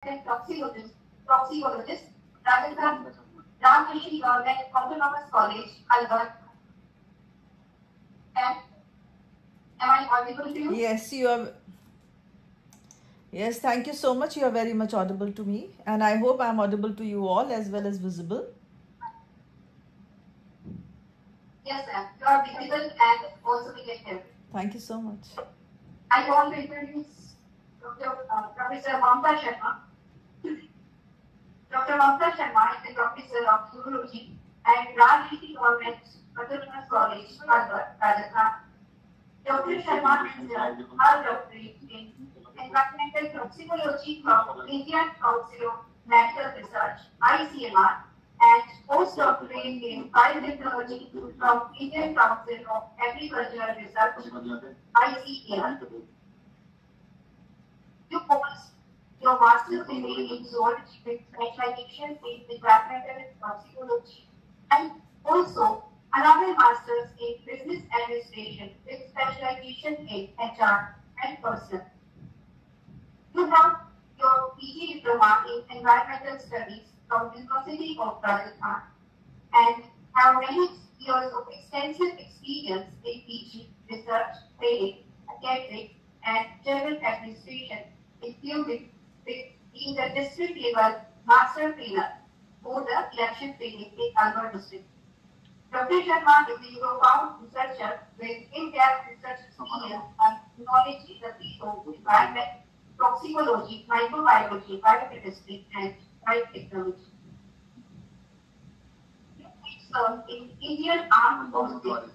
toxicologist, Rajasthan Ramrishi Government Autonomous College, Alwar. And am I audible to you? Yes, you are. Yes, thank you so much. You are very much audible to me, and I hope I'm audible to you all as well as visible. Yes, ma'am. You are visible and also effective. Thank you so much. I want to introduce Professor Mamta Sharma. Dr. Mamta Sharma is a professor of zoology and Rajniti Government Autonomous College, Alwar, Rajasthan. Dr. Sharma is her doctorate in environmental toxicology from Indian Council of Medical Research, ICMR, and postdoctorate in biotechnology from Indian Council of Agricultural Research, ICAR. You hold your master's degree in zoology with specialization in environmental toxicology and also another master's in business administration with specialization in HR and personnel. You have your PG diploma in environmental studies from University of Rajasthan and have many years of extensive experience in teaching, research, training, academics, and general administration, including with being the district level master trainer for the election training in Alwar district. Dr. Sharma is a Eurofound researcher with in-depth research experience and knowledge in the field of environment, toxicology, microbiology, biochemistry, and biotechnology. Served in Indian Armed Forces,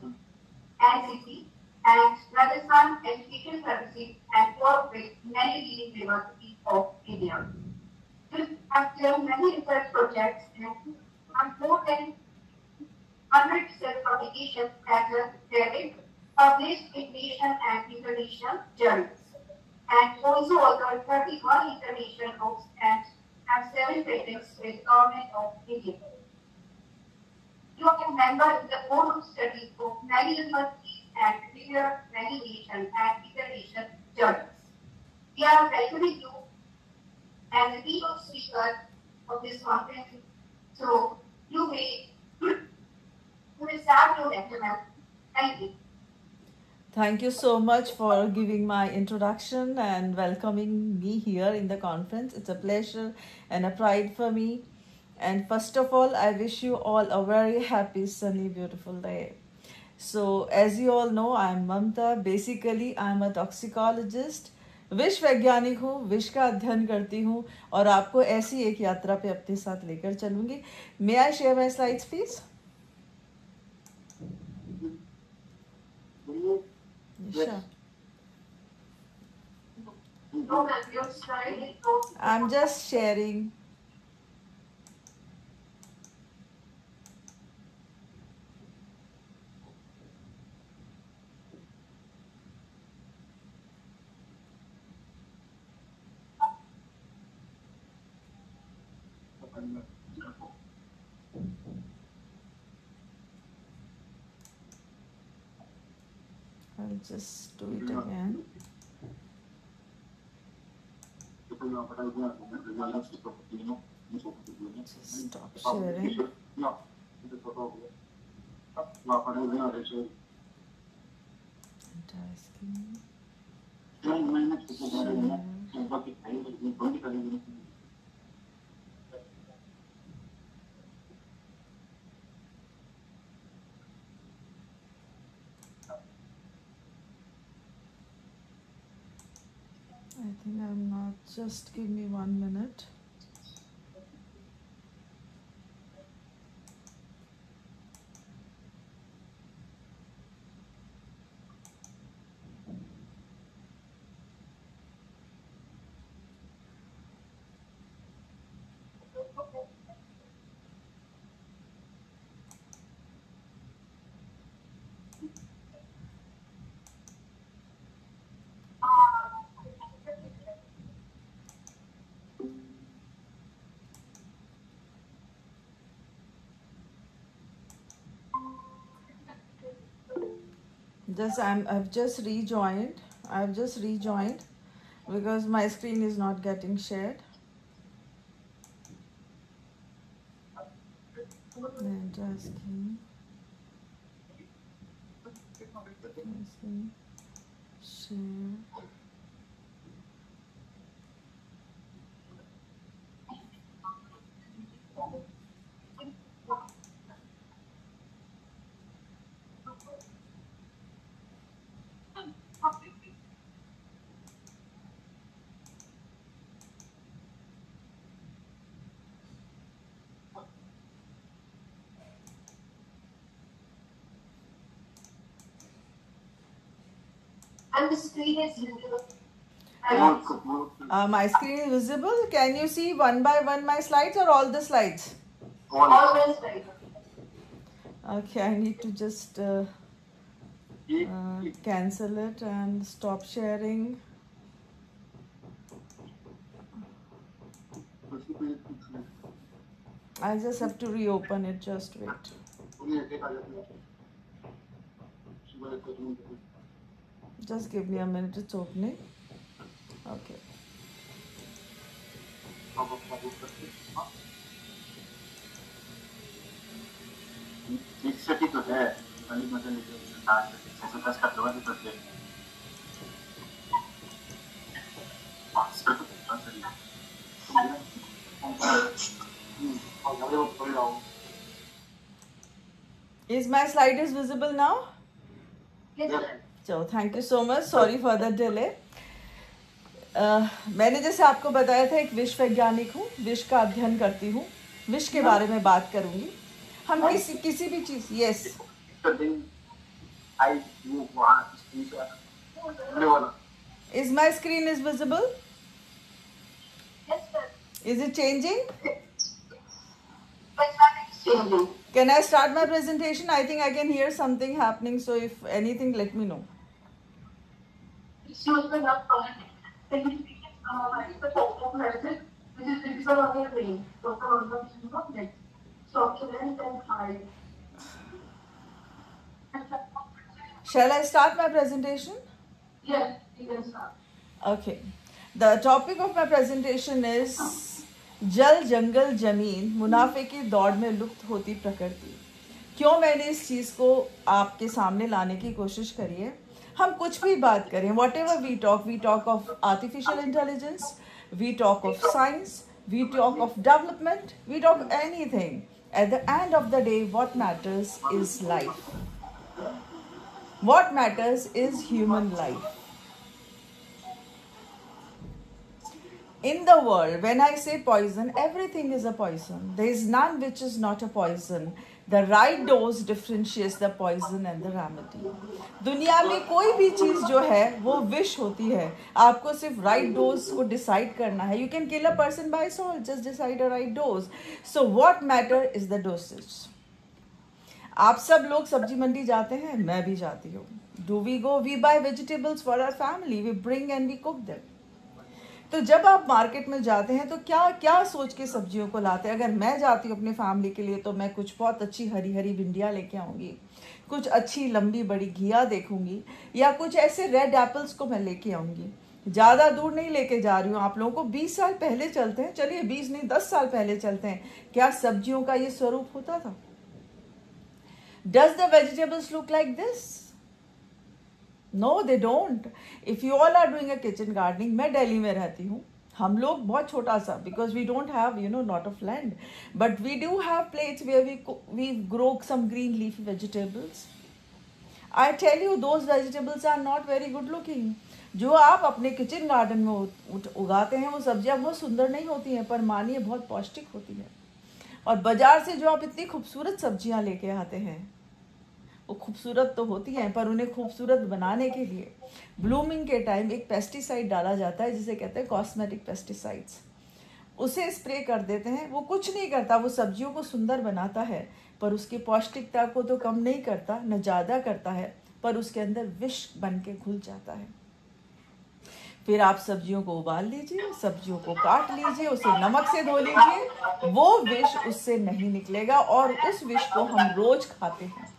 NCC, and Rajasthan Education Services and worked with many leading universities of India. You have done many research projects and have more than 100 research publications as a theory, published in national and international journals, and also authored 31 international books and have 7 patents with Government of India. You are a member in the Board of Studies of many universities and prepare many national and international journals. We are welcoming you as the keynote speaker of this conference. So you will start your lecture, ma'am. Thank you. Thank you so much for giving my introduction and welcoming me here in the conference. It's a pleasure and a pride for me. And first of all, I wish you all a very happy, sunny, beautiful day. So, as you all know, I'm Mamta. Basically, I'm a toxicologist. विष वैज्ञानिक हूँ, विष का अध्ययन करती हूँ और आपको ऐसी एक यात्रा पे अपने साथ लेकर चलूंगी. May I share my slides, please? Sure. I'm just sharing. I'll just do it again. Just stop sharing. Entire screen. Share. I think I'm not, just give me 1 minute. I've just rejoined because my screen is not getting shared. Dry skin. Share. And the screen is visible. My screen is visible. Can you see one by one my slides or all the slides? Always right. Okay, I need to just cancel it and stop sharing. I just have to reopen it. Just wait. Just give me a minute. It's opening. Okay. तो है Is my slide is visible now? Yes, sir. So thank you so much. Sorry for the delay. मैंने जैसे आपको बताया था एक विश्व वैज्ञानिक हूँ, विष का अध्ययन करती हूँ, विष के बारे में बात करूंगी. हम किसी भी चीज. Yes. Is my screen is visible? Yes, sir. Is it changing? But not changing. Can I start my presentation? I think I can hear something happening. So if anything, let me know. It's usually not correct. It's the total method, which is visible on your brain. Total organism of next. So oxygen and high. Shall I start my presentation? Yes, you can start. Okay. The topic of my presentation is जल जंगल जमीन मुनाफे की दौड़ में लुप्त होती प्रकृति. क्यों मैंने इस चीज़ को आपके सामने लाने की कोशिश करी है. हम कुछ भी बात करें, whatever we talk of artificial intelligence, we talk of science, we talk of development, we talk anything. At the end of the day, what matters is life. What matters is human life. In the world, when I say poison, everything is a poison. There is none which is not a poison. The right dose differentiates the poison and the remedy. दुनिया में कोई भी चीज़ जो है वो विष होती है. आपको सिर्फ right dose को decide करना है. You can kill a person by salt. Just decide a right dose. So what matter is the dosage. आप सब लोग सब्जी मंडी जाते हैं, मैं भी जाती हूँ. Do we go? We buy vegetables for our family. We bring and we cook them. तो जब आप मार्केट में जाते हैं तो क्या क्या सोच के सब्जियों को लाते हैं. अगर मैं जाती हूँ अपनी फैमिली के लिए तो मैं कुछ बहुत अच्छी हरी हरी भिंडियाँ लेके आऊँगी, कुछ अच्छी लंबी बड़ी घिया देखूंगी, या कुछ ऐसे रेड एप्पल्स को मैं लेके आऊँगी. ज़्यादा दूर नहीं लेके जा रही हूँ आप लोगों को. 20 साल पहले चलते हैं, चलिए 20 नहीं 10 साल पहले चलते हैं. क्या सब्जियों का ये स्वरूप होता था? Does the vegetables look like this? No, they don't. If you all are doing a kitchen gardening, मैं दिल्ली में रहती हूँ. हम लोग बहुत छोटा सा, because we don't have lot of land, but we do have plates where we grow some green leafy vegetables. I tell you, those vegetables are not very good looking. जो आप अपने किचन गार्डन में उगाते हैं वो सब्जियां बहुत सुंदर नहीं होती हैं, पर मानिए बहुत पौष्टिक होती है. और बाजार से जो आप इतनी खूबसूरत सब्जियां लेके आते हैं वो खूबसूरत तो होती हैं, पर उन्हें खूबसूरत बनाने के लिए ब्लूमिंग के टाइम एक पेस्टिसाइड डाला जाता है जिसे कहते हैं कॉस्मेटिक पेस्टिसाइड्स. उसे स्प्रे कर देते हैं. वो कुछ नहीं करता, वो सब्जियों को सुंदर बनाता है, पर उसकी पौष्टिकता को तो कम नहीं करता, न ज़्यादा करता है, पर उसके अंदर विष बन के घुल जाता है. फिर आप सब्जियों को उबाल लीजिए, सब्जियों को काट लीजिए, उसे नमक से धो लीजिए, वो विष उससे नहीं निकलेगा और उस विष को हम रोज खाते हैं.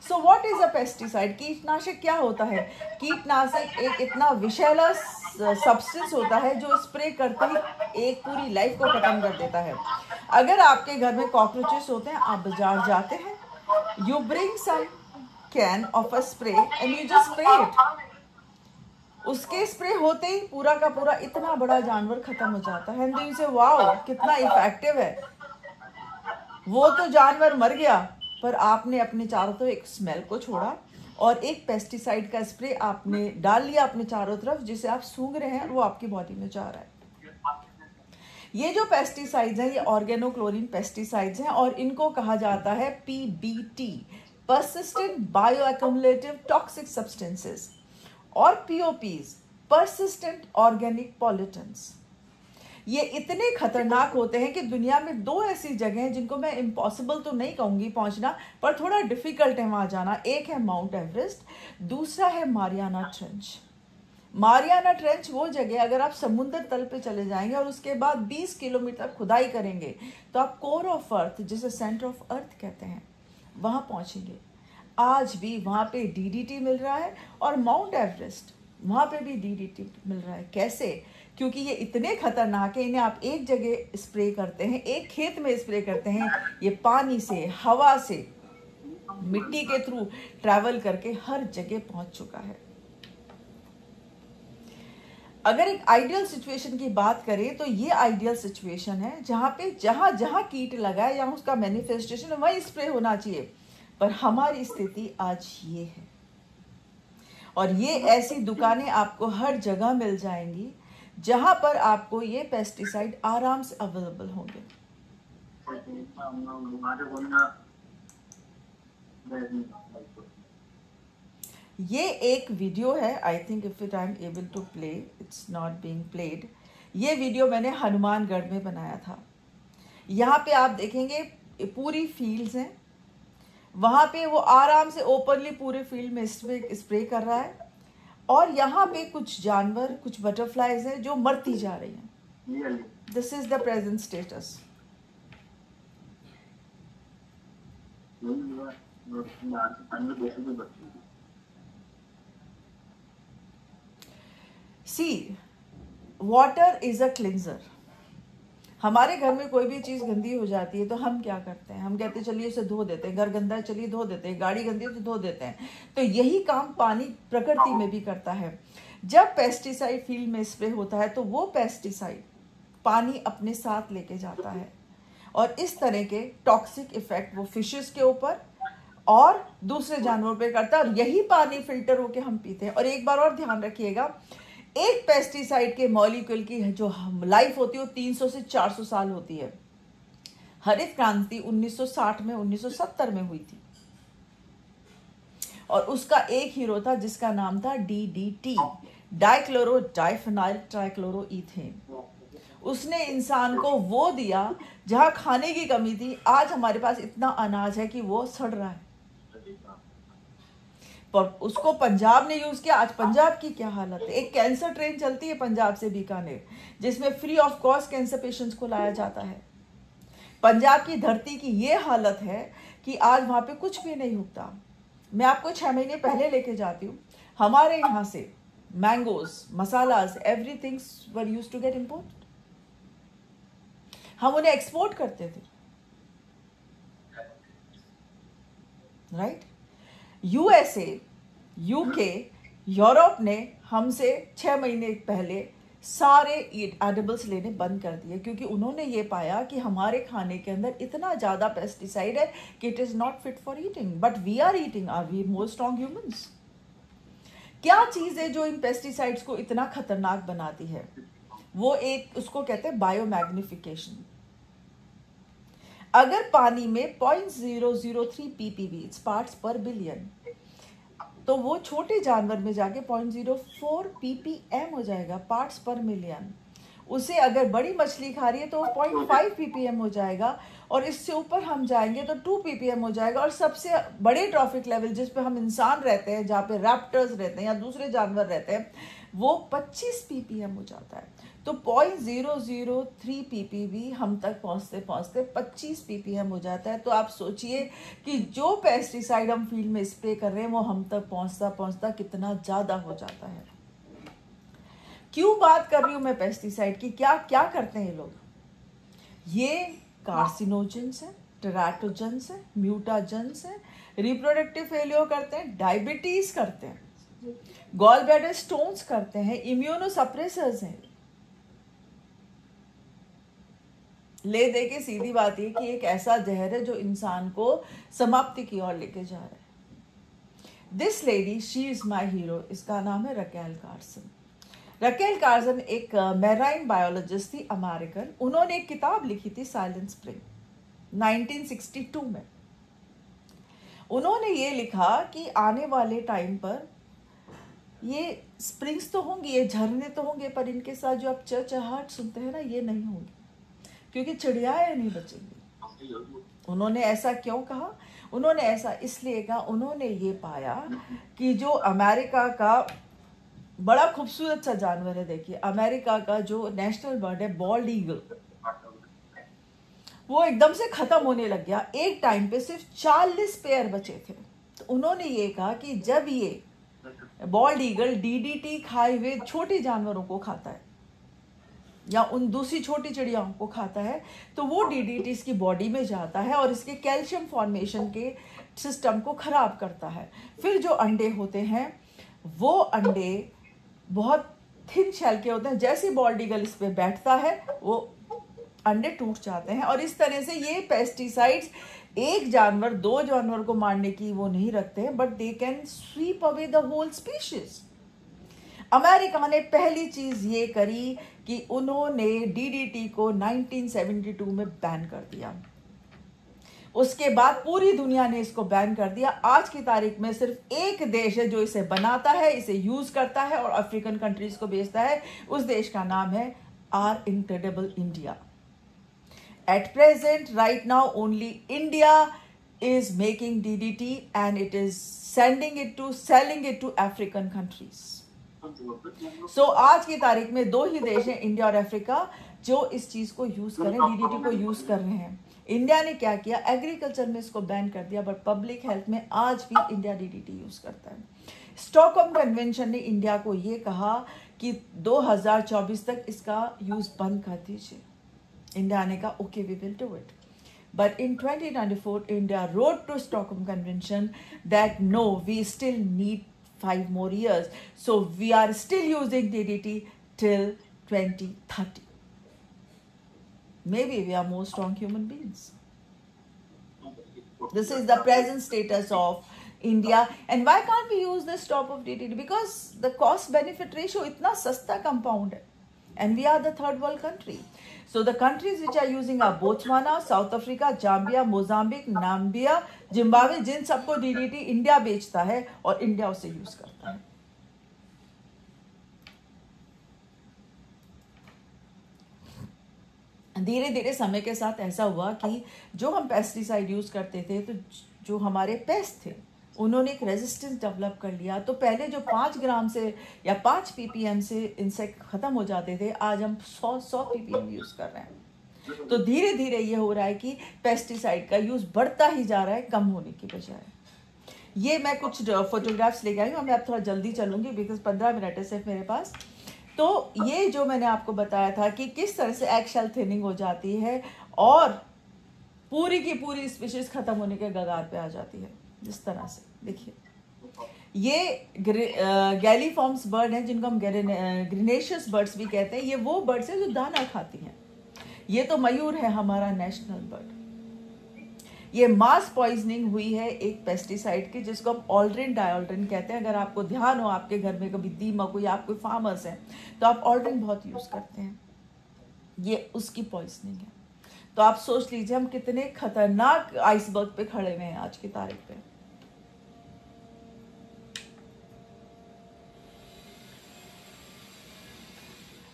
So what is a pesticide? कीटनाशक क्या होता है? कीटनाशक एक इतना विषैला सब्सटेंस होता है जो स्प्रे करते ही एक पूरी लाइफ को खत्म कर देता है. अगर आपके घर में कॉकरोचेस होते हैं, आप बाजार जाते हैं, you bring some can of a spray and you just spray it. उसके स्प्रे होते ही पूरा का पूरा इतना बड़ा जानवर खत्म हो जाता है। एंड यू से वाओ कितना इफेक्टिव है। वो तो जानवर मर गया, पर आपने अपने चारों तरफ एक स्मेल को छोड़ा और एक पेस्टिसाइड का स्प्रे आपने डाल लिया अपने चारों तरफ, जिसे आप सूंघ रहे हैं और वो आपकी बॉडी में जा रहा है। ये जो पेस्टिसाइड्स हैं, ये ऑर्गेनोक्लोरीन पेस्टिसाइड्स हैं और इनको कहा जाता है PBT, persistent bioaccumulative toxic substances, और POPs, पर्सिस्टेंट ऑर्गेनिक पॉल्यूटेंट्स। ये इतने खतरनाक होते हैं कि दुनिया में 2 ऐसी जगह हैं जिनको मैं इम्पॉसिबल तो नहीं कहूंगी पहुंचना, पर थोड़ा डिफिकल्ट है वहां जाना। एक है माउंट एवरेस्ट, दूसरा है मारियाना ट्रेंच। मारियाना ट्रेंच वो जगह, अगर आप समुद्र तल पे चले जाएंगे और उसके बाद 20 किलोमीटर खुदाई करेंगे तो आप कोर ऑफ अर्थ, जिसे सेंटर ऑफ अर्थ कहते हैं, वहां पहुंचेंगे। आज भी वहां पे DDT मिल रहा है और माउंट एवरेस्ट वहां पे भी DDT मिल रहा है। कैसे? क्योंकि ये इतने खतरनाक है, इन्हें आप एक जगह स्प्रे करते हैं, एक खेत में स्प्रे करते हैं, ये पानी से, हवा से, मिट्टी के थ्रू ट्रैवल करके हर जगह पहुंच चुका है। अगर एक आइडियल सिचुएशन की बात करें तो ये आइडियल सिचुएशन है जहां पे जहां जहां कीट लगा है, जहां उसका मैनिफेस्टेशन है, वहीं स्प्रे होना चाहिए। पर हमारी स्थिति आज ये है, और ये ऐसी दुकानें आपको हर जगह मिल जाएंगी जहां पर आपको ये पेस्टिसाइड आराम से अवेलेबल होंगे। ये एक वीडियो है, I think if it I am able to play, it's not being played. ये वीडियो मैंने हनुमानगढ़ में बनाया था। यहाँ पे आप देखेंगे पूरी फील्ड्स हैं, वहां पे वो आराम से ओपनली पूरे फील्ड में स्प्रे कर रहा है, और यहाँ पे कुछ जानवर, कुछ बटरफ्लाइज हैं जो मरती जा रही हैं। This is the present status. See, water is a cleanser. हमारे घर में कोई भी चीज गंदी हो जाती है तो हम क्या करते हैं? हम कहते हैं चलिए उसे धो देते हैं। घर गंदा है, चलिए धो देते हैं। गाड़ी गंदी है तो धो देते हैं। तो यही काम पानी प्रकृति में भी करता है। जब पेस्टिसाइड फील्ड में स्प्रे होता है तो वो पेस्टिसाइड पानी अपने साथ लेके जाता है, और इस तरह के टॉक्सिक इफेक्ट वो फिशेस के ऊपर और दूसरे जानवरों पे करता है, और यही पानी फिल्टर होके हम पीते हैं। और एक बार और ध्यान रखिएगा, एक पेस्टिसाइड के मॉलिक्यूल की जो लाइफ होती है वो 300 से 400 साल होती है। हरित क्रांति 1960 में, 1970 में हुई थी, और उसका एक हीरो था जिसका नाम था DDT, डाइक्लोरो डाइफेनाइल ट्राइक्लोरोईथेन। उसने इंसान को वो दिया जहां खाने की कमी थी। आज हमारे पास इतना अनाज है कि वो सड़ रहा है, पर उसको पंजाब ने यूज किया। आज पंजाब की क्या हालत है? एक कैंसर ट्रेन चलती है पंजाब से बीकानेर, जिसमें free of cost cancer patients को लाया जाता है। पंजाब की धरती की ये हालत है कि आज वहां पे कुछ भी नहीं उगता। मैं आपको 6 महीने पहले लेके जाती हूँ, हमारे यहाँ से mangoes, masalas, everything were used to get imported. हम उन्हें एक्सपोर्ट करते थे, राइट? USA, UK, यूरोप ने हमसे 6 महीने पहले सारे एडिबल्स लेने बंद कर दिए, क्योंकि उन्होंने ये पाया कि हमारे खाने के अंदर इतना ज़्यादा पेस्टिसाइड है कि it is not fit for eating, but we are eating. Are we more strong humans? क्या चीज़ है जो इन पेस्टिसाइड्स को इतना खतरनाक बनाती है? वो एक, उसको कहते हैं बायोमैग्निफिकेशन। अगर पानी में 0.003 ppb पार्ट्स पर बिलियन, तो वो छोटे जानवर में जाके 0.04 ppm हो जाएगा, पार्ट्स पर मिलियन। उसे अगर बड़ी मछली खा रही है तो 0.5 ppm हो जाएगा, और इससे ऊपर हम जाएंगे तो 2 ppm हो जाएगा। और सबसे बड़े ट्रॉफिक लेवल जिस पे हम इंसान रहते हैं, जहाँ पे रैप्टर्स रहते हैं या दूसरे जानवर रहते हैं, वो 25 ppm हो जाता है। तो 0.003 ppb हम तक पहुँचते पहुँचते 25 ppm हो जाता है। तो आप सोचिए कि जो पेस्टिसाइड हम फील्ड में स्प्रे कर रहे हैं वो हम तक पहुँचता पहुँचता कितना ज़्यादा हो जाता है। क्यों बात कर रही हूँ मैं पेस्टिसाइड की? क्या क्या करते हैं ये लोग? ये कार्सिनोजेंस है, टेराटोजेंस है, म्यूटाजेंस है, रिप्रोडक्टिव फेलियर करते हैं, डायबिटीज करते हैं, गॉल ब्लैडर स्टोन्स करते हैं, इम्यूनोसप्रेसर्स हैं। ले दे के सीधी बात है कि एक ऐसा जहर है जो इंसान को समाप्ति की ओर लेके जा रहा है। This lady, she is my hero. इसका नाम है रकेल कार्सन। रकेल कार्सन एक मैराइन बायोलॉजिस्ट थी, अमेरिकन। उन्होंने एक किताब लिखी थी साइलेंट स्प्रिंग 1962 में। उन्होंने ये लिखा कि आने वाले टाइम पर ये स्प्रिंग्स तो होंगी, ये झरने तो होंगे, पर इनके साथ जो आप चहचहाहट सुनते हैं ना, ये नहीं होंगे, क्योंकि चिड़ियाएं नहीं बचेंगी। उन्होंने ऐसा क्यों कहा? उन्होंने ऐसा इसलिए कहा, उन्होंने ये पाया कि जो अमेरिका का बड़ा खूबसूरत सा जानवर है, देखिए अमेरिका का जो नेशनल बर्ड है बॉल्ड ईगल, वो एकदम से खत्म होने लग गया। एक टाइम पे सिर्फ 40 पेयर बचे थे। तो उन्होंने ये कहा कि जब ये बॉल्ड ईगल डीडीटी खाए हुए छोटे जानवरों को खाता है या उन दूसरी छोटी चिड़ियाओं को खाता है, तो वो डीडीटी इसकी बॉडी में जाता है और इसके कैल्शियम फॉर्मेशन के सिस्टम को खराब करता है। फिर जो अंडे होते हैं वो अंडे बहुत थिन शेल के होते हैं। जैसे बॉल्ड ईगल इस पे बैठता है वो अंडे टूट जाते हैं। और इस तरह से ये पेस्टिसाइड्स एक जानवर, दो जानवर को मारने की वो नहीं रखते हैं, but they can sweep away the whole species. America ने पहली चीज ये करी कि उन्होंने डीडीटी को 1972 में बैन कर दिया। उसके बाद पूरी दुनिया ने इसको बैन कर दिया। आज की तारीख में सिर्फ एक देश है जो इसे बनाता है, इसे यूज करता है और अफ्रीकन कंट्रीज को बेचता है। उस देश का नाम है our incredible India. At present, right now, only India is making DDT and it is selling it to African countries. So आज की तारीख में दो ही देश हैं, इंडिया और अफ्रीका, जो इस चीज को यूज कर रहे हैं, डीडीटी को यूज कर रहे हैं। इंडिया ने क्या किया? एग्रीकल्चर में इसको बैन कर दिया, बट पब्लिक हेल्थ में आज भी इंडिया डीडीटी यूज करता है। स्टॉकहोम कन्वेंशन ने इंडिया को ये कहा कि 2024 तक इसका यूज बंद कर दीजिए। इंडिया ने कहा okay, we will do it. But in 2024, India wrote to Stockholm Convention that no, we still need 5 more years. So we are still using DDT till 2030. Maybe we are more strong human beings. This is the present status of India. And why can't we use the stop of DDT? Because the cost-benefit ratio itna sasta compound hai. And we are the third world country. So the countries which are using are Botswana, South Africa, Zambia, Mozambique, Namibia, Zimbabwe, जिन सबको DDT India बेचता है और India उसे use करता है। धीरे धीरे समय के साथ ऐसा हुआ कि जो हम पेस्टिसाइड यूज करते थे, तो जो हमारे पेस्ट थे उन्होंने एक रेजिस्टेंस डेवलप कर लिया। तो पहले जो 5 ग्राम से या 5 ppm से इंसेक्ट खत्म हो जाते थे, आज हम 100 ppm यूज कर रहे हैं। तो धीरे धीरे ये हो रहा है कि पेस्टिसाइड का यूज बढ़ता ही जा रहा है, कम होने की बजाय। ये मैं कुछ फोटोग्राफ्स लेके आई हूँ, मैं अब थोड़ा जल्दी चलूंगी बिकॉज 15 मिनट है सिर्फ मेरे पास। तो ये जो मैंने आपको बताया था कि किस तरह से एग शेल थिनिंग हो जाती है और पूरी की पूरी स्पीशीज खत्म होने के कगार पे आ जाती है। जिस तरह से देखिए, ये गैलीफॉर्म्स बर्ड हैं जिनको हम ग्रेनेशियस बर्ड्स भी कहते हैं। ये वो बर्ड्स हैं जो दाना खाती हैं। ये तो मयूर है हमारा नेशनल बर्ड। ये मास पॉइजनिंग हुई है एक पेस्टिसाइड की, जिसको हम ऑल्ड्रिन डायोल्ड्रिन कहते हैं। अगर आपको ध्यान हो, आपके घर में कभी दीमक हो या आप कोई फार्मर्स हैं तो आप ऑल्ड्रिन बहुत यूज करते हैं, ये उसकी पॉइजनिंग है। तो आप सोच लीजिए हम कितने खतरनाक आइसबर्ग पे खड़े हुए हैं आज की तारीख पे।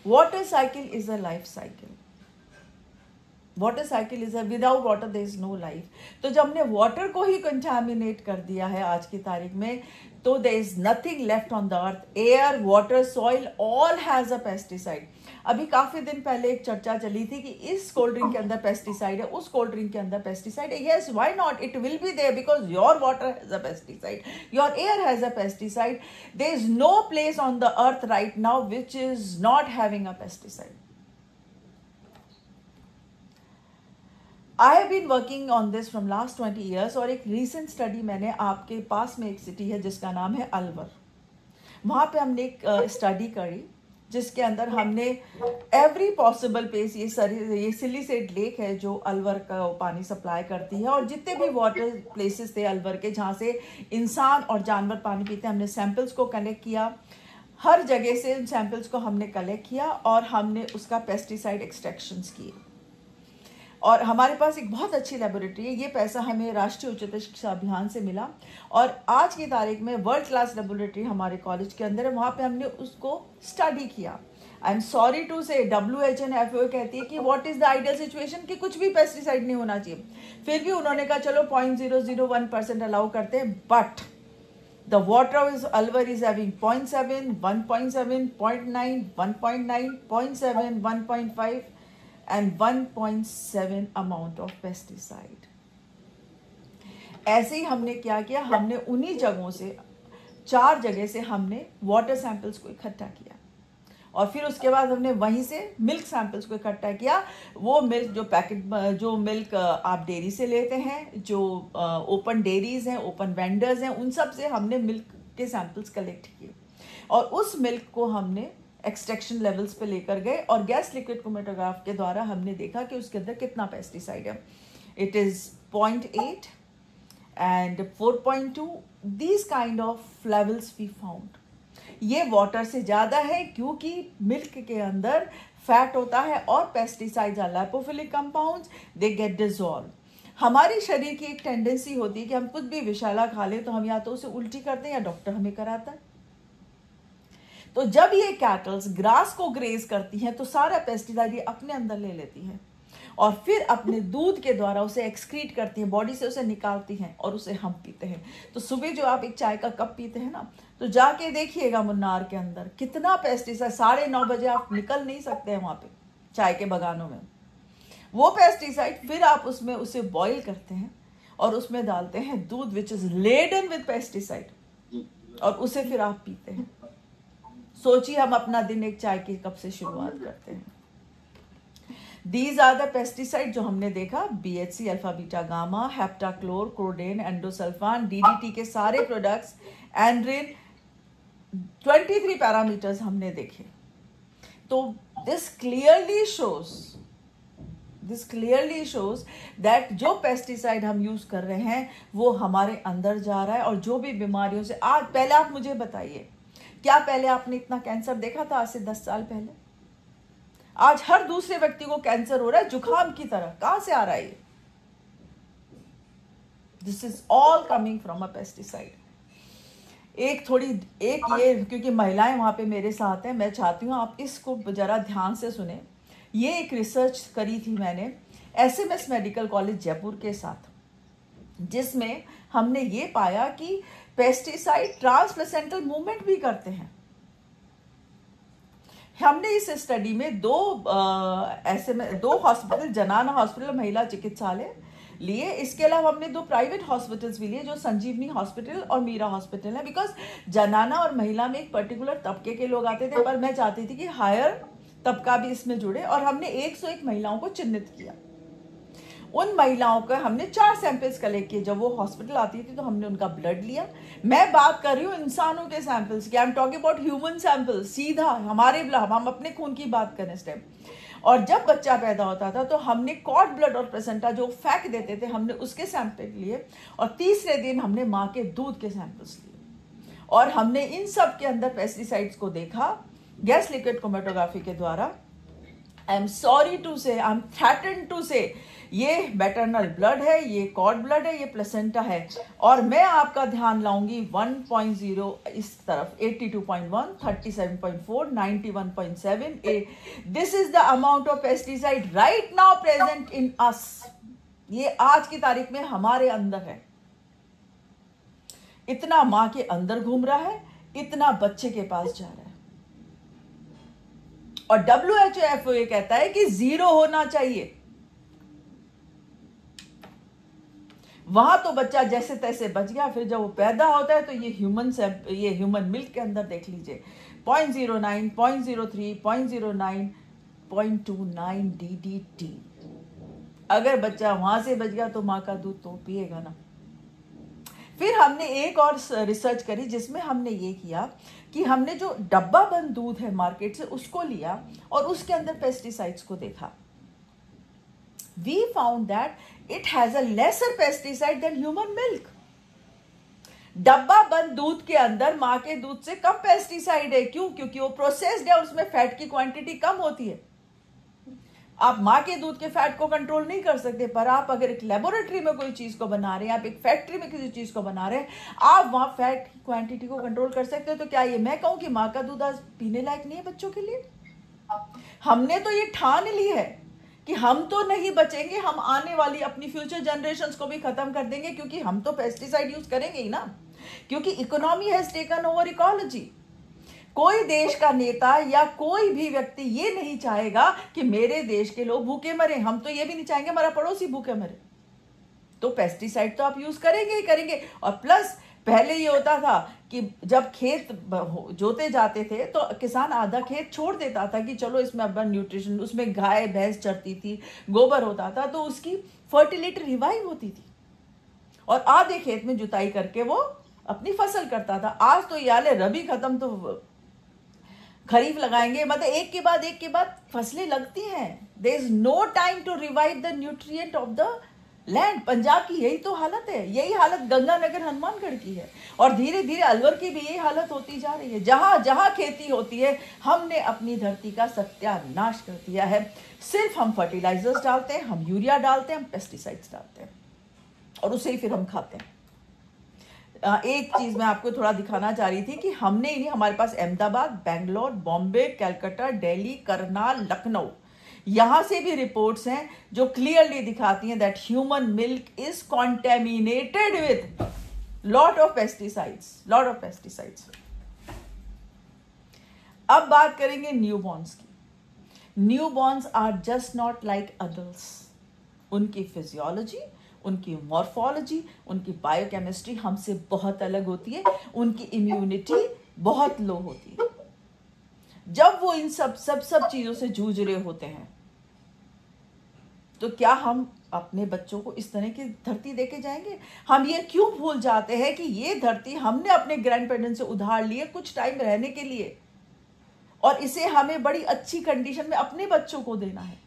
Water cycle is a life cycle. Water cycle is a without water there is no life. तो जब हमने वाटर को ही कंटामिनेट कर दिया है आज की तारीख में, तो there is nothing left on the earth. Air, water, soil, all has a pesticide. अभी काफी दिन पहले एक चर्चा चली थी कि इस कोल्ड ड्रिंक के अंदर पेस्टिसाइड है, उस कोल्ड ड्रिंक के अंदर पेस्टिसाइड है। Yes, why not? It will be there because your water has a pesticide, your air has a pesticide. There is no place on the earth right now which is not having a pesticide. I have been working on this from last 20 years, और एक recent study मैंने, आपके पास में एक city है जिसका नाम है अलवर, वहाँ पे हमने एक स्टडी करी जिसके अंदर हमने एवरी पॉसिबल प्लेस, ये सिलीसेट लेक है जो अलवर का पानी सप्लाई करती है, और जितने भी वाटर प्लेसेस थे अलवर के जहाँ से इंसान और जानवर पानी पीते हैं, हमने सैंपल्स को कलेक्ट किया। हर जगह से उन सैंपल्स को हमने कलेक्ट किया और हमने उसका पेस्टिसाइड एक्सट्रैक्शंस किए, और हमारे पास एक बहुत अच्छी लेबोरेटरी है। ये पैसा हमें राष्ट्रीय उच्चतर शिक्षा अभियान से मिला, और आज की तारीख में वर्ल्ड क्लास लेबोरेटरी हमारे कॉलेज के अंदर है, वहाँ पे हमने उसको स्टडी किया। आई एम सॉरी टू से WHO एंड FAO कहती है कि what is the ideal situation, कि कुछ भी पेस्टिसाइड नहीं होना चाहिए, फिर भी उन्होंने कहा चलो 0.001% अलाउ करते हैं, but the water is Alwar is having 0.7, 1.7, 0.9, 1.9, 0.7, 1.5 and 1.7 amount of pesticide। ऐसे ही हमने क्या किया, हमने उन्हीं जगहों से 4 जगह से हमने वाटर सैंपल्स को इकट्ठा किया, और फिर उसके बाद हमने वहीं से मिल्क सैंपल्स को इकट्ठा किया। वो मिल्क जो मिल्क आप डेयरी से लेते हैं, जो ओपन डेयरीज हैं, ओपन वेंडर्स हैं, उन सब से हमने मिल्क के सैंपल्स कलेक्ट किए, और उस मिल्क को हमने एक्सट्रैक्शन लेवल्स पे लेकर गए, और गैस लिक्विड क्रोमेटोग्राफ के द्वारा हमने देखा कि उसके अंदर कितना पेस्टिसाइड है। It is 0.8 and 4.2, these kind of levels we found. ये वाटर से ज़्यादा है क्योंकि मिल्क के अंदर फैट होता है, और pesticides are lipophilic compounds, they get dissolve. हमारे शरीर की एक टेंडेंसी होती है कि हम कुछ भी विषैला खा लें तो हम या तो उसे उल्टी करते हैं या डॉक्टर हमें कराता है। तो जब ये कैटल्स ग्रास को ग्रेज करती हैं तो सारा पेस्टिसाइड ये अपने अंदर ले लेती हैं, और फिर अपने दूध के द्वारा उसे एक्सक्रीट करती हैं, बॉडी से उसे निकालती हैं, और उसे हम पीते हैं। तो सुबह जो आप एक चाय का कप पीते हैं ना, तो जाके देखिएगा मुन्नार के अंदर कितना पेस्टिसाइड, 9:30 बजे आप निकल नहीं सकते हैं वहाँ पे चाय के बगानों में। वो पेस्टिसाइड फिर आप उसमें उसे बॉईल करते हैं और उसमें डालते हैं दूध which is laden with pesticide, और उसे फिर आप पीते हैं। सोचिए हम अपना दिन एक चाय के कप से शुरुआत करते हैं। These are the pesticide जो हमने देखा, BHC, alpha beta gamma, heptachlor, chlordane, endosulfan, DDT के सारे प्रोडक्ट्स, एंड्रिन, 23 पैरामीटर्स हमने देखे। तो this clearly shows that जो पेस्टिसाइड हम यूज कर रहे हैं वो हमारे अंदर जा रहा है, और जो भी बीमारियों से आज, पहले आप मुझे बताइए, क्या पहले आपने इतना कैंसर देखा था आज से 10 साल पहले? आज हर दूसरे व्यक्ति को कैंसर हो रहा है जुकाम की तरह। कहां से आ रहा है ये? This is all coming from a pesticide. ये क्योंकि महिलाएं वहां पे मेरे साथ हैं, मैं चाहती हूं आप इसको जरा ध्यान से सुने। ये एक रिसर्च करी थी मैंने SMS मेडिकल कॉलेज जयपुर के साथ, जिसमें हमने ये पाया कि पेस्टिसाइड ट्रांसप्लेसेंटल मूवमेंट भी करते हैं। हमने इस स्टडी में दो हॉस्पिटल, जनाना हॉस्पिटल, महिला चिकित्सालय लिए। इसके अलावा हमने 2 प्राइवेट हॉस्पिटल्स भी लिए, जो संजीवनी हॉस्पिटल और मीरा हॉस्पिटल है। बिकॉज जनाना और महिला में एक पर्टिकुलर तबके के लोग आते थे, पर मैं चाहती थी कि हायर तबका भी इसमें जुड़े, और हमने 101 महिलाओं को चिन्हित किया। उन महिलाओं का हमने 4 सैंपल्स कलेक्ट किए। जब वो हॉस्पिटल आती थी तो हमने उनका ब्लड लिया। मैं बात कर रही हूँ इंसानों के सैंपल्स की, I am talking about human samples, सीधा हमारे हम अपने खून की बात करें इस टाइम। और जब बच्चा पैदा होता था तो हमने कॉर्ड ब्लड और प्लेसेंटा जो फेंक देते थे, हमने उसके सैंपल लिए, और तीसरे दिन हमने माँ के दूध के सैंपल्स लिए, और हमने इन सब के अंदर पेस्टिसाइड्स को देखा गैस लिक्विड क्रोमेटोग्राफी के द्वारा। आई एम सॉरी टू से, आई एम थ्रेटन्ड टू से, ये मैटरनल ब्लड है, ये कॉर्ड ब्लड है, ये प्लेसेंटा है। और मैं आपका ध्यान लाऊंगी 1.0 इस तरफ, 82.1, 37.4, 91.7। This is the amount of pesticide right now present in us. ये आज की तारीख में हमारे अंदर है। इतना मां के अंदर घूम रहा है, इतना बच्चे के पास जा रहा है। और WHO FAO कहता है कि 0 होना चाहिए। वहां तो बच्चा जैसे तैसे बच गया, फिर जब वो पैदा होता है तो ये ह्यूमन मिल्क के अंदर देख लीजिए 0.09, 0.03, 0.09, 0.29 DDT। अगर बच्चा वहां से बच गया तो माँ का दूध तो पिएगा ना। फिर हमने एक और रिसर्च करी जिसमें हमने ये किया कि हमने जो डब्बा बंद दूध है मार्केट से उसको लिया और उसके अंदर पेस्टिसाइड्स को देखा। We found that it has a lesser pesticide than human milk. डब्बा बंद दूध के अंदर माँ के दूध से कम पेस्टिसाइड है। क्यों? क्योंकि वो प्रोसेस्ड है और उसमें फैट की क्वांटिटी कम होती है। आप माँ के दूध के फैट को कंट्रोल नहीं कर सकते, पर आप अगर एक लेबोरेटरी में कोई चीज को बना रहे हैं, आप एक फैक्ट्री में किसी चीज को बना रहे हैं, आप वहां फैट की क्वांटिटी को कंट्रोल कर सकते हो। तो क्या ये मैं कहूं कि माँ का दूध आज पीने लायक नहीं है बच्चों के लिए? हमने तो ये ठान ली है कि हम तो नहीं बचेंगे, हम आने वाली अपनी फ्यूचर जनरेशंस को भी खत्म कर देंगे, क्योंकि हम तो पेस्टिसाइड यूज करेंगे ही ना। क्योंकि economy has taken over ecology. कोई देश का नेता या कोई भी व्यक्ति ये नहीं चाहेगा कि मेरे देश के लोग भूखे मरे। हम तो ये भी नहीं चाहेंगे हमारा पड़ोसी भूखे मरे। तो पेस्टिसाइड तो आप यूज करेंगे ही करेंगे। और प्लस पहले ये होता था कि जब खेत जोते जाते थे तो किसान आधा खेत छोड़ देता था कि चलो इसमें अब न्यूट्रिशन, उसमें गाय भैंस चरती थी, गोबर होता था, तो उसकी फर्टिलिटी रिवाइव होती थी और आधे खेत में जुताई करके वो अपनी फसल करता था। आज तो यार रबी खत्म तो खरीफ लगाएंगे, मतलब एक के बाद फसलें लगती हैं। There is no time to revive the nutrient of the land. Punjab की यही तो हालत है, यही हालत गंगानगर हनुमानगढ़ की है और धीरे धीरे अलवर की भी यही हालत होती जा रही है। जहां जहां खेती होती है हमने अपनी धरती का सत्यानाश कर दिया है। सिर्फ हम फर्टिलाइजर्स डालते हैं, हम यूरिया डालते हैं, हम पेस्टिसाइड्स डालते हैं और उसे ही फिर हम खाते हैं। एक चीज मैं आपको थोड़ा दिखाना चाह रही थी कि हमने ही नहीं, हमारे पास अहमदाबाद, बेंगलोर, बॉम्बे, कलकत्ता, दिल्ली, करनाल, लखनऊ, यहां से भी रिपोर्ट्स हैं जो क्लियरली दिखाती हैं that human milk is contaminated with lot of pesticides. अब बात करेंगे न्यूबॉर्न्स की। Newborns are just not like adults. उनकी फिजियोलॉजी, उनकी मॉर्फोलॉजी, उनकी बायोकेमिस्ट्री हमसे बहुत अलग होती है। उनकी इम्यूनिटी बहुत लो होती है। जब वो इन सब चीजों से जूझ रहे होते हैं तो क्या हम अपने बच्चों को इस तरह की धरती देके जाएंगे? हम ये क्यों भूल जाते हैं कि ये धरती हमने अपने ग्रैंड पेरेंट्स से उधार लिए कुछ टाइम रहने के लिए और इसे हमें बड़ी अच्छी कंडीशन में अपने बच्चों को देना है।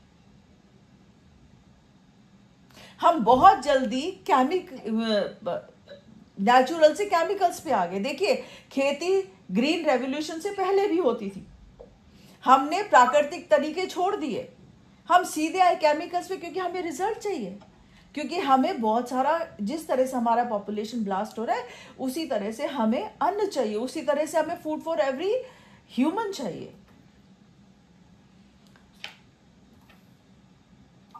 हम बहुत जल्दी नेचुरल से केमिकल्स पे आ गए। देखिए, खेती ग्रीन रेवोल्यूशन से पहले भी होती थी। हमने प्राकृतिक तरीके छोड़ दिए, हम सीधे आए केमिकल्स पे, क्योंकि हमें रिजल्ट चाहिए, क्योंकि हमें बहुत सारा, जिस तरह से हमारा पॉपुलेशन ब्लास्ट हो रहा है उसी तरह से हमें अन्न चाहिए, उसी तरह से हमें फूड फॉर एवरी ह्यूमन चाहिए।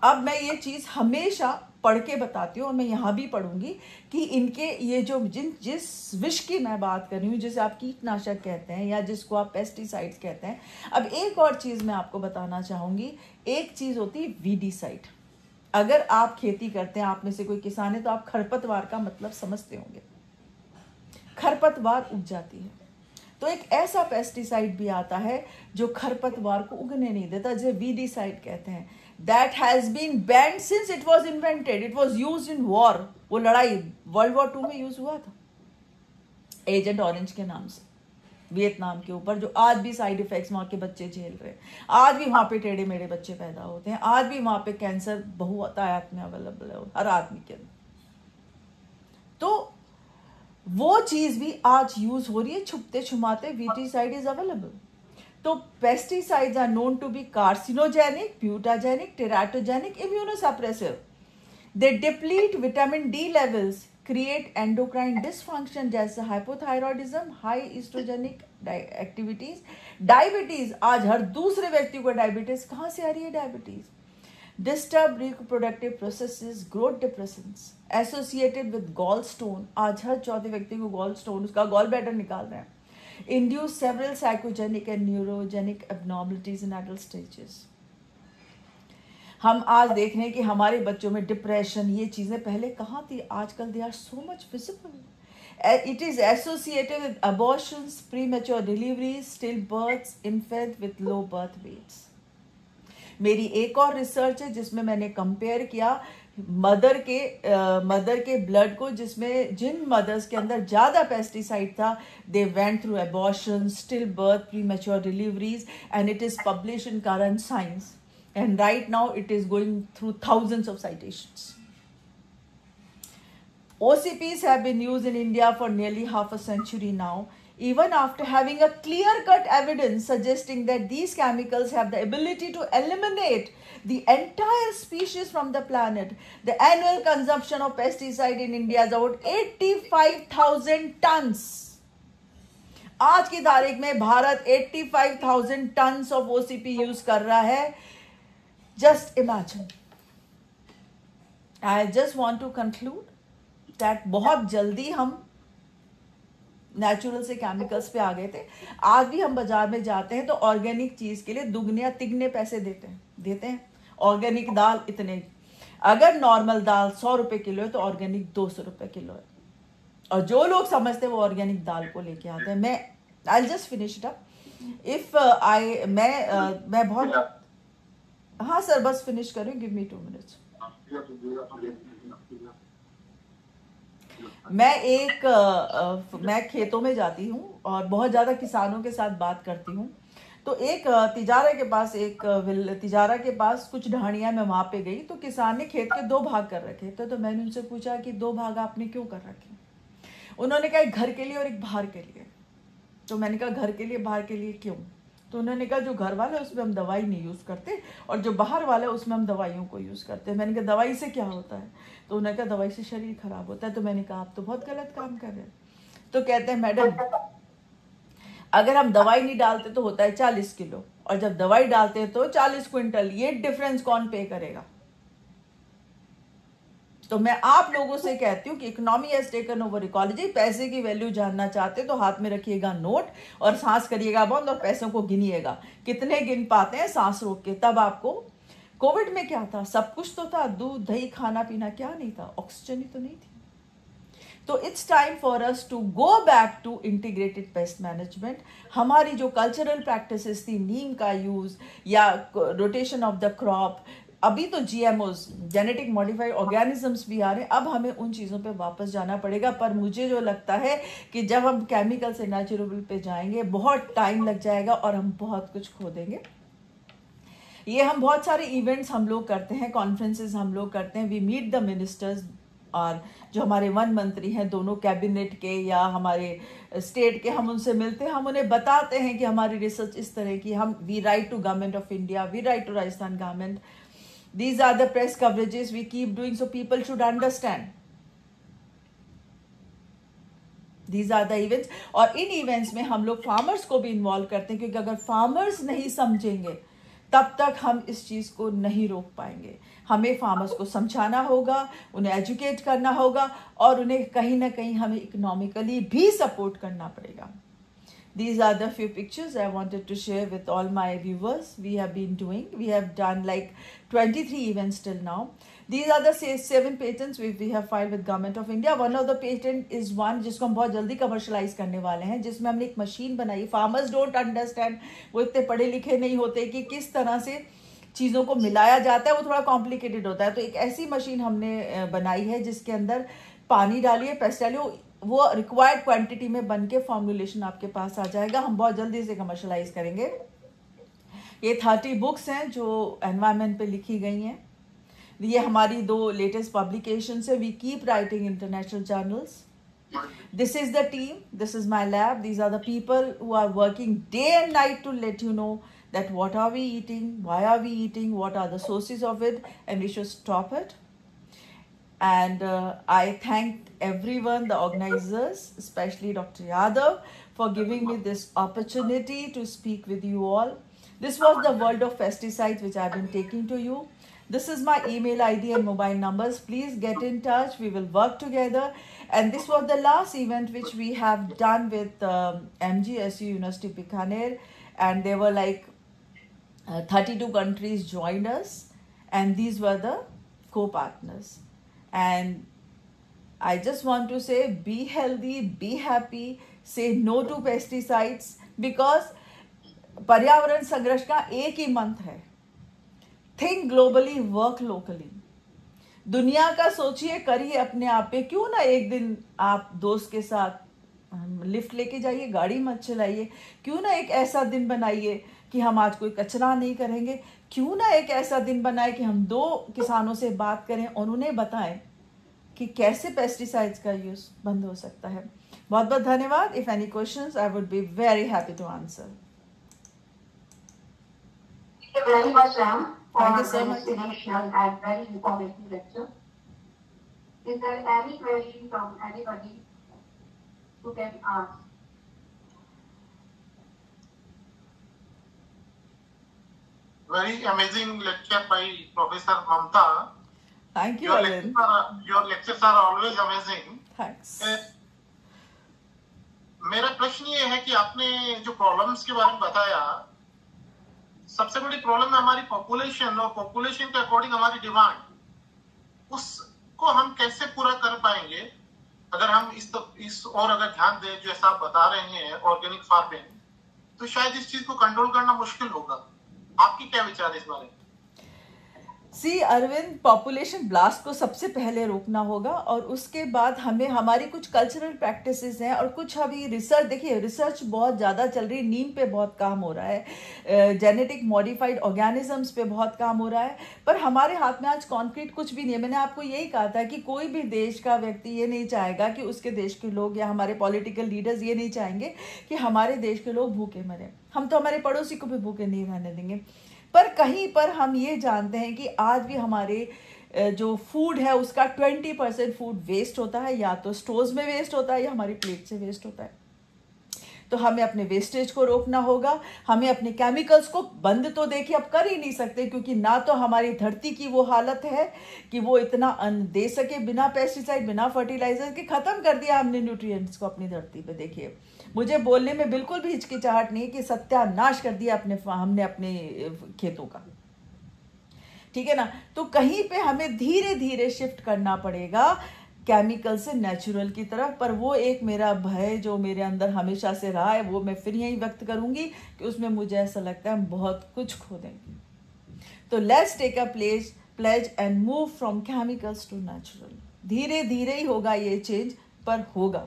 अब मैं ये चीज हमेशा पढ़ के बताती हूँ और मैं यहां भी पढ़ूंगी कि इनके ये जो जिस विष की मैं बात कर रही हूँ, जिसे आप कीटनाशक कहते हैं या जिसको आप पेस्टिसाइड्स कहते हैं। अब एक और चीज मैं आपको बताना चाहूंगी। एक चीज होती है वीडीसाइड। अगर आप खेती करते हैं, आप में से कोई किसान है, तो आप खरपतवार का मतलब समझते होंगे। खरपतवार उग जाती है तो एक ऐसा पेस्टिसाइड भी आता है जो खरपतवार को उगने नहीं देता, जिसे वीडीसाइड कहते हैं। That has been banned since it was invented. It was used in war. वो लड़ाई वर्ल्ड वॉर 2 में यूज हुआ था एजेंट ऑरेंज के नाम से, वियतनाम के ऊपर, जो आज भी साइड इफेक्ट्स वहां के बच्चे झेल रहे हैं। आज भी वहां पे टेढ़े मेढ़े बच्चे पैदा होते हैं। आज भी वहां पे कैंसर बहुतायत में अवेलेबल है हर आदमी के अंदर। तो वो चीज भी आज यूज हो रही है, छुपते छुमाते वीडीसाइड इज अवेलेबल। तो pesticides are known to be carcinogenic, mutagenic, teratogenic, immunosuppressive. They deplete vitamin D levels, create endocrine dysfunction जैसे hypothyroidism, high estrogenic activities, diabetes. आज हर दूसरे व्यक्ति को डायबिटीज। कहाँ से आ रही है diabetes? Disturb reproductive processes, growth depressants associated with gallstone। आज हर चौथे व्यक्ति को gallstone, उसका गॉल ब्लैडर निकाल रहे हैं। Induce several psychogenic and neurogenic abnormalities in adult stages। हम आज देख रहे हैं कि हमारे बच्चों में डिप्रेशन, ये चीजें पहले कहाँ थी, आजकल they are so much visible. It is associated with abortions, premature deliveries, stillbirths, infants with low birth weights. मेरी एक और रिसर्च है जिसमें मैंने कंपेयर किया मदर के ब्लड को, जिसमें जिन मदर्स के अंदर ज़्यादा पेस्टिसाइड था, they went through abortion, still birth, premature deliveries, and it is publish in current science, and right now it is going through thousands of citations. OCPs have been used in India for nearly half a century now, even after having a clear-cut evidence suggesting that these chemicals have the ability to eliminate the entire species from the planet. The annual consumption of pesticide in India is about 85,000 tons. आज की तारीख में Bharat 85,000 tons of OCP use कर रहा है. Just imagine. I just want to conclude that बहुत जल्दी हम नेचुरल से केमिकल्स पे आ गए थे. आज भी हम बाजार में जाते हैं तो ऑर्गेनिक चीज के लिए दुगने या तिगने पैसे देते हैं. ऑर्गेनिक दाल इतने, अगर नॉर्मल दाल 100 रुपए किलो है तो ऑर्गेनिक 200 रुपए किलो है. और जो लोग समझते हैं वो ऑर्गेनिक दाल को लेके आते हैं. मैं I just finish it up. If मैं बहुत, हाँ सर बस फिनिश करूँ, गिव मी 2 मिनट्स. मैं खेतों में जाती हूँ और बहुत ज़्यादा किसानों के साथ बात करती हूँ. तो एक तिजारा के पास कुछ ढाणियाँ, मैं वहाँ पे गई तो किसान ने खेत के 2 भाग कर रखे थे. तो मैंने उनसे पूछा कि 2 भाग आपने क्यों कर रखे? उन्होंने कहा एक घर के लिए और एक बाहर के लिए. तो मैंने कहा घर के लिए बाहर के लिए क्यों? तो उन्होंने कहा जो घर वाला है उसमें हम दवाई नहीं यूज़ करते और जो बाहर वाला है उसमें हम दवाइयों को यूज़ करते हैं. मैंने कहा दवाई से क्या होता है? तो उन्होंने कहा दवाई से शरीर खराब होता है. तो मैंने कहा आप तो बहुत गलत काम कर रहे हैं. तो कहते हैं मैडम अगर हम दवाई नहीं डालते तो होता है 40 किलो और जब दवाई डालते हैं तो 40 क्विंटल. ये डिफरेंस कौन पे करेगा? तो मैं आप लोगों से कहती हूँ कि economy has taken over ecology. पैसे की वैल्यू जानना चाहते तो हाथ में रखिएगा नोट और सांस करिएगा बंद और पैसों को गिनिएगा. कितने गिन पाते हैं सांस रोक के? तब आपको कोविड में क्या था? सब कुछ तो था, दूध दही खाना पीना, क्या नहीं था? ऑक्सीजन ही तो नहीं थी. तो it's time for us to go back to integrated pest management. हमारी जो कल्चरल प्रैक्टिसेस थी, नीम का यूज या रोटेशन ऑफ द क्रॉप, अभी तो GMOs जेनेटिक मॉडिफाइड ऑर्गेनिजम्स भी आ रहे हैं. अब हमें उन चीज़ों पे वापस जाना पड़ेगा. पर मुझे जो लगता है कि जब हम केमिकल से नेचुरल पे जाएंगे बहुत टाइम लग जाएगा और हम बहुत कुछ खो देंगे. ये हम बहुत सारे इवेंट्स हम लोग करते हैं, कॉन्फ्रेंसेस हम लोग करते हैं. वी मीट द मिनिस्टर्स, और जो हमारे वन मंत्री हैं दोनों कैबिनेट के या हमारे स्टेट के, हम उनसे मिलते हैं. हम उन्हें बताते हैं कि हमारी रिसर्च इस तरह की, हम we write to government of India, we write to Rajasthan government. These are the press coverages we keep doing so people should understand. These are the events. और इन इवेंट्स में हम लोग फार्मर्स को भी इन्वॉल्व करते हैं, क्योंकि अगर फार्मर्स नहीं समझेंगे तब तक हम इस चीज़ को नहीं रोक पाएंगे. हमें फार्मर्स को समझाना होगा, उन्हें एजुकेट करना होगा और उन्हें कहीं ना कहीं हमें इकोनॉमिकली भी सपोर्ट करना पड़ेगा. These are the few pictures I wanted to share with all my viewers. We have done like 23 events till now. These are the 7 patents we have filed with Government of India. One of the patent is one जिसको हम बहुत जल्दी commercialize करने वाले हैं, जिसमें हमने एक मशीन बनाई. Farmers don't understand, वो इतने पढ़े लिखे नहीं होते कि किस तरह से चीज़ों को मिलाया जाता है, वो थोड़ा कॉम्प्लिकेटेड होता है. तो एक ऐसी मशीन हमने बनाई है जिसके अंदर पानी डालिए, पेस्ट डालिए, वो रिक्वायर्ड क्वांटिटी में बन के फॉर्मुलेशन आपके पास आ जाएगा. हम बहुत जल्दी से कमर्शलाइज करेंगे. ये 30 बुक्स हैं जो एनवायरनमेंट पे लिखी गई हैं. ये हमारी 2 लेटेस्ट पब्लिकेशन है. We keep writing international journals. This is the team, this is my lab, these are the people who are working day and night to let you know that what are we eating, why are we eating, what are the sources of it, and we should stop it. And I thank everyone, the organizers, especially Dr. Yadav, for giving me this opportunity to speak with you all. This was the world of pesticides which I've been taking to you. This is my email ID and mobile numbers. Please get in touch. We will work together. And this was the last event which we have done with MGSU University Bikaner. And there were like 32 countries joined us. And these were the co-partners. And I just want to say, be healthy, be happy, say no to pesticides, because पर्यावरण संरक्षण का एक ही मंत्र है, think globally, work locally. दुनिया का सोचिए, करिए अपने आप पे। क्यों ना एक दिन आप दोस्त के साथ लिफ्ट लेके जाइए, गाड़ी मत चलाइए। क्यों ना एक ऐसा दिन बनाइए कि हम आज कोई कचरा नहीं करेंगे। क्यों ना एक ऐसा दिन बनाए कि हम 2 किसानों से बात करें और उन्हें बताएं कि कैसे पेस्टिसाइड्स का यूज बंद हो सकता है। बहुत बहुत धन्यवाद। If any questions I would be very happy to answer. Thank you very much, Ram, for Thank you so this much. initial and very informative lecture. Is there any question from anybody who can ask? Very amazing lecture by Professor Mamta. Thank you, Arvind. Your lectures are always amazing. Thanks. मेरा प्रश्न ये है कि आपने जो problems के बारे में बताया, सबसे बड़ी प्रॉब्लम है हमारी पॉपुलेशन, और पॉपुलेशन के अकॉर्डिंग हमारी डिमांड, उसको हम कैसे पूरा कर पाएंगे अगर हम इस और अगर ध्यान दें जैसा आप बता रहे हैं ऑर्गेनिक फार्मिंग, तो शायद इस चीज को कंट्रोल करना मुश्किल होगा। आपकी क्या विचार है इस बारे में? सी अरविंद, पॉपुलेशन ब्लास्ट को सबसे पहले रोकना होगा और उसके बाद हमें हमारी कुछ कल्चरल प्रैक्टिसेस हैं और कुछ अभी रिसर्च, देखिए रिसर्च बहुत ज़्यादा चल रही है, नीम पे बहुत काम हो रहा है, जेनेटिक मॉडिफाइड ऑर्गेनिजम्स पे बहुत काम हो रहा है, पर हमारे हाथ में आज कॉन्क्रीट कुछ भी नहीं है। मैंने आपको यही कहा था कि कोई भी देश का व्यक्ति ये नहीं चाहेगा कि उसके देश के लोग या हमारे पॉलिटिकल लीडर्स ये नहीं चाहेंगे कि हमारे देश के लोग भूखे मरे। हम तो हमारे पड़ोसी को भी भूखे नहीं रहने देंगे। पर कहीं पर हम ये जानते हैं कि आज भी हमारे जो फूड है उसका 20% फूड वेस्ट होता है, या तो स्टोर्स में वेस्ट होता है या हमारी प्लेट से वेस्ट होता है। तो हमें अपने वेस्टेज को रोकना होगा। हमें अपने केमिकल्स को बंद तो देखिए अब कर ही नहीं सकते, क्योंकि ना तो हमारी धरती की वो हालत है कि वो इतना अन्न दे सके बिना पेस्टिसाइड, बिना फर्टिलाइजर के। ख़त्म कर दिया हमने न्यूट्रिएंट्स को अपनी धरती पे। देखिए मुझे बोलने में बिल्कुल भी हिचकिचाहट नहीं कि सत्यानाश कर दिया हमने अपने खेतों का, ठीक है ना। तो कहीं पे हमें धीरे धीरे शिफ्ट करना पड़ेगा केमिकल से नेचुरल की तरफ। पर वो एक मेरा भय जो मेरे अंदर हमेशा से रहा है, वो मैं फिर यही व्यक्त करूंगी कि उसमें मुझे ऐसा लगता है हम बहुत कुछ खो देंगे। तो let's take a pledge and move from chemicals to natural. धीरे धीरे ही होगा ये चेंज, पर होगा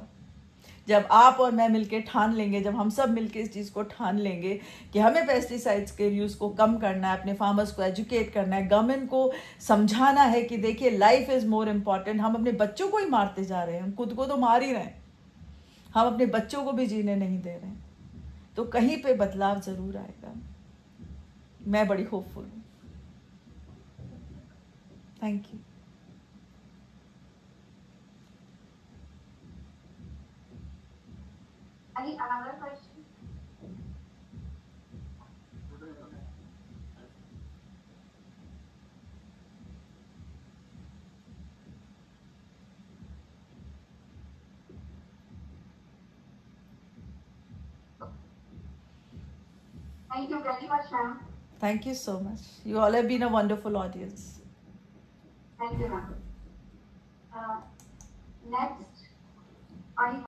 जब आप और मैं मिलके ठान लेंगे, जब हम सब मिलके इस चीज़ को ठान लेंगे कि हमें पेस्टिसाइड्स के यूज़ को कम करना है, अपने फार्मर्स को एजुकेट करना है, गवर्नमेंट को समझाना है कि देखिए लाइफ इज़ मोर इम्पॉर्टेंट। हम अपने बच्चों को ही मारते जा रहे हैं, हम खुद को तो मार ही रहे हैं, हम अपने बच्चों को भी जीने नहीं दे रहे हैं। तो कहीं पे बदलाव ज़रूर आएगा। मैं बड़ी होपफुल हूँ। Thank you. Any another question? Thank you very much, ma'am. Thank you so much. You all have been a wonderful audience. Thank you, ma'am. Next,